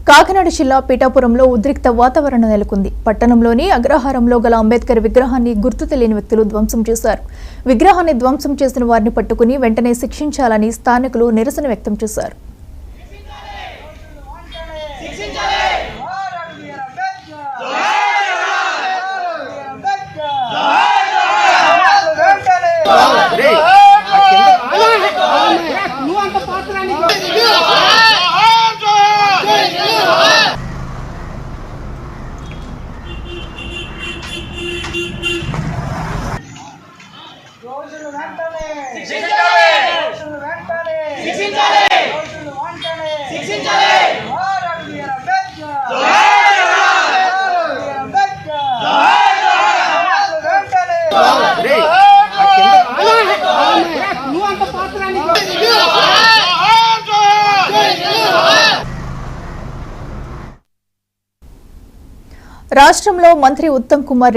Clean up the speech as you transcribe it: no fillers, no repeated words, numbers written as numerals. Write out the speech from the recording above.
కాకినాడ జిల్లా పీఠాపురంలో ఉద్రిక్త వాతావరణం నెలకొంది. పట్టణంలోని అగ్రహారంలో గల అంబేద్కర్ విగ్రహాన్ని గుర్తు తెలియని వ్యక్తులు ధ్వంసం చేశారు. విగ్రహాన్ని ధ్వంసం చేసిన వారిని పట్టుకుని వెంటనే శిక్షించాలని స్థానికులు నిరసన వ్యక్తం చేశారు. రాష్ట్రంలో మంత్రి ఉత్తమ్ కుమార్ రెడ్డి